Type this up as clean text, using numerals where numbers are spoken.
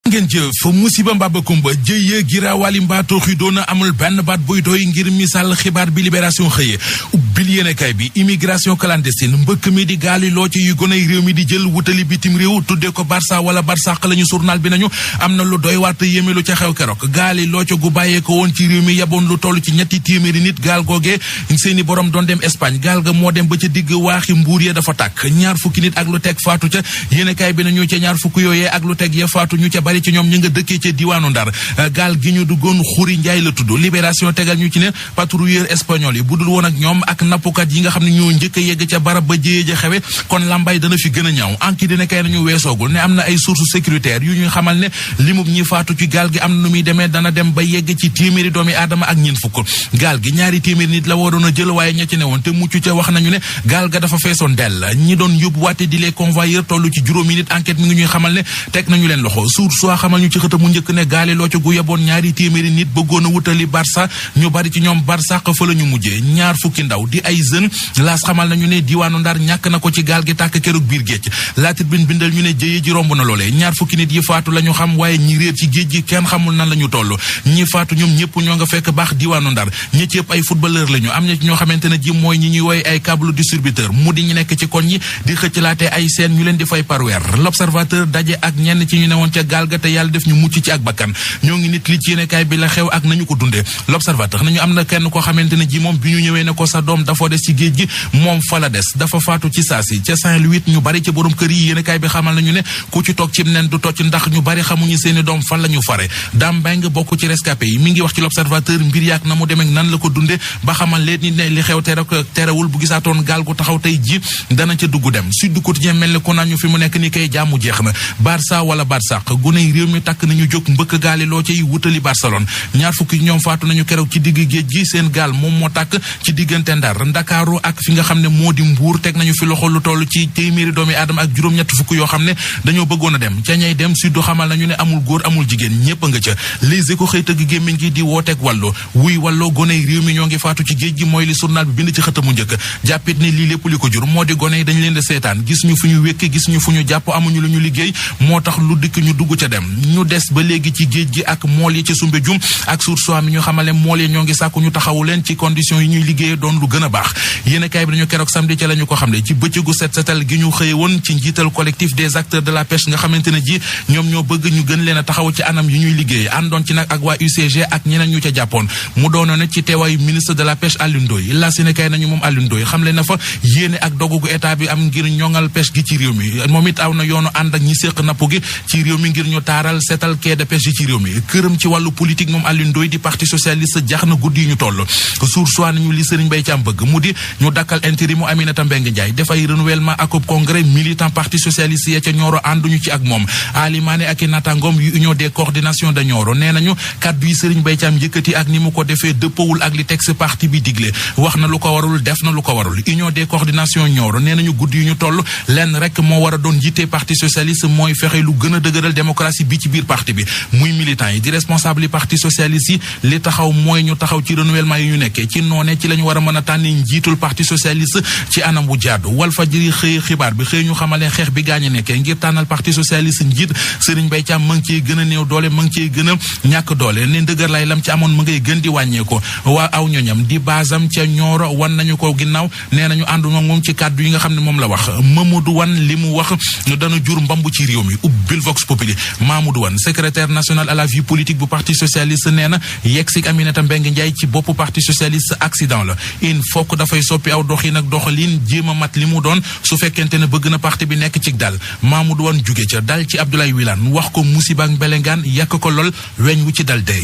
ngeen jëf musiba mbaba kumba jëye giraawaali mbaato xi doona amul benn baat buy doy ngir misaal xibaar bi libération xëye ubbil yéenekaay bi immigration clandestine mbëkk mi di gaali loo ci yu goney réew mi di jël wutali bitim réew tuddee ko Barça wala Barsàq lañu journal bi nañu am na lu doy waat yéeme lu ca xew keroog gaali loo ca gu bàyyee ko woon ci réew mi yaboon lu toll ci 300 nit gaal googee seeni borom doon dem Espagne gaal ga moo dem ba ca digg waaxi mbuur ya dafa tàkk 20 nit ak lu teg faatu ca yéenekaay bi nañu ca 20 yooyee ak lu teg ya faatu ñu ca bari ci ñoom ñi nga dëkkee ca diwaanu Ndar gaal gi ñu duggoon Xuri Njaay la tudd libération tegal ñu ci ne patrouilleur espagnol yi budul woon ak ñoom ak nappkat yi nga xam ne ñoo njëkk a yegg ca barab ba jéyee ja xewe kon lambay dana fi gën a ñaaw anki dina kay nañu weesoogul ne am na ay sources sécuritaires yu ñuy xamal ne limub ñi faatu ci gaal gi am na nu muy demee dana dem ba yegg ci 100 doomi aadama ak 40 gaal gi 200 nit la waroon a jël waaye ña ci newoon te mucc ca wax nañu ne gaal ga dafa feesoon dell ñi doon yóbbuwaate di les convoyeurs tollu ci 5 nit enquête mi ngi ñuy xamal ne teg nañu leen loxo source xamal ñu ci xëta mu njëkk ne gaali loo ca gu yeboon 200 nit bëggoon a wutali Barça ñu bari ci ñoom Barsàq fa la ñu mujjee 20 ndaw di ay jeunes laas xamal nañu ne diwaanu Ndar ñàkk na ko ci gaal gi tàkk keroog biir géej La Tribune bindal ñu ne jëye ji romb na loolee 20 nit yi faatu la ñu xam waaye ñi réer ci géej gi kenn xamul nan la ñu toll ñi faatu ñoom ñëpp ñoo nga fekk baax diwaanu Ndar ñi ci yëpp ay footballeur la ñu am na ci ñoo xamante ne ji mooy ñi ñuy wooye ay câble distributeur mu di ñu nekk ci koñ yi di xëccalaate ay seen ñu leen di fay par weer L'Observateur daje ak ñenn ci ñu newoon ca gaal ga te yàlla def ñu mucc ci ak bakkan ñoo ngi nit li ci yéenekaay bi la xew ak nañu ko dundee L'Observateur nañu am na kenn koo xamante ne ji moom bi ñu ñëwee ne ko sa doom dafa des ci géej gi moom fa la des dafa faatu ci saasi ca Saint-Louis ñu bari ca borom kër yi yéenekaay bi xamal nañu ne ku ci toog cib nen du tocc ndax ñu bari xamuñu seeni doom fan la ñu fare Dame Mbeng bokk ci rescapé yi mi ngi wax ci L'Observateur mbir yaak na mu demee nan la ko dunde ba xamal leen ni ne li xew terewul bu gisaatoon gaal gu taxaw tey ji dana ca dugg dem Sud Quotidien mel ni ko naan ñu fi mu nekk ni kay jàmmu jeex na Barça wala Barsàq guney réew mi takk nañu jóg mbëkk gaali loo ci wutali Barcelone 20 ñoom faatu nañu keroog ci digg géej gi seen gaal moom moo tàkk ci diggante Ndar Ndakaaru ak fi nga xam ne moo di Mbuur teg nañu fi loxo lu toll ci 100 doomi aadama ak juróom-ñett fukk yoo xam ne dañoo bëggoon a dem ca ñay dem Sud xamal nañu ne amul góor amul jigéen ñépp a nga ca Les Échos xëy tëgg gémmiñ gi di wooteeg wàllo wuy wàllo goney réew mi ñoo ngi faatu ci géej gi mooy li journal bi bind ci xëtamu njëkk jàppit ne lii lépp li ko jur moo di gone yi dañu leen di seetaan gis ñu fu ñu wékk gis ñu fu ñu jàpp amuñu lu ñu liggéey moo tax lu dikk ñu dugg ca dem ñu des ba léegi ci géej gi ak mool yi ci Soumbédioune ak Source A mi ñu xamale mool yi ñoo ngi sàkku ñu taxawu leen ci conditions yi ñuy liggéeyee doon lu gën a baax yéenekaay bi dañu keroog samedi ca la ñu ko xamle ci bëccëgu set setal gi ñu xëye woon ci njiital collectif des acteurs de la pêche nga xamante ne ji ñoom ñoo bëgg ñu gën leen a taxaw ci anam yi ñuy liggéey àndoon ci nag ak waa UCG ak ñeneen ñu ca jàppoon mu doonoon ne ci teewaayu ministre de la pêche Alioune Ndoye la yéenekaay nañu moom Alioune Ndoye xamle na fa yéene ak dogugu état bi am ngir ñoŋal pêche gi ci réew mi moom it aw na yoonu ànd ak ñi séq napp gi ci réew mi ngir ñu taaral seetal quai de pêche yi ci réew mi këram ci wàllu politique moom Alioune Ndoye di parti socialiste jax na guddi yi ñu toll Source A nañu li Serigne Mbaye Thiam bëgg mu di ñu dakkal intérimu Aminata Mbengue Ndiaye def ay renouvellement ak congrès militant parti socialiste ya ca Nioro ànduñu ci ak moom Ali Mané ak i natangoom yu union des coordinations de Nioro nee nañu kaddu yi Serigne Mbaye Thiam yëkkati ak ni mu ko defee dëppawul ak li texte parti bi digle wax na lu ko warul def na lu ko warul union des coordinations Nioro nee nañu guddi yu ñu toll lenn rek moo war a doon jiite parti socialiste mooy fexe lu gën a dëgëral démocratie bi ci biir parti bi muy militant yi di responsable yi parti socialiste yi li taxaw mooy ñu taxaw ci renouvellement yi ñu nekkee ci noone ci la ñu war a mën a tànni njiitul parti socialiste ci anam bu jaadu Walfadjri xëy xibaar bi xëy ñu xamale xeex bi gaañe nekkee ngir tànnal parti socialiste njiit Serigne Mbaye Thiam ma ngi ciy gën a néew doole ma ngi ciy gën a ñàkk doole ne ndëgër lay lam ci amoon ma ngay gën di wàññeeko waa aw ñoñam di basam ca Nioro wan nañu ko ginnaaw nee nañu ànduma moom ci kàddu yi nga xam ne moom la wax Mamadou Wan li mu wax dana jur mbambu ci réew mi ubbil Vox Populi Mamadou Wan secrétaire national à la vie politique bu parti socialiste nee na yegsik Aminata Mbengue Ndiaye ci boppu parti socialiste accident la il faut que dafay soppi aw doxin ak doxalin jéem a mat li mu doon su fekkente ne bëgg na parti bi nekk ci dal Mamadou Wan jóge ca dal ci Abdoulaye Wilane wax ko musiba ak mbelengaan yàq ko lool weñ wu ci dal tey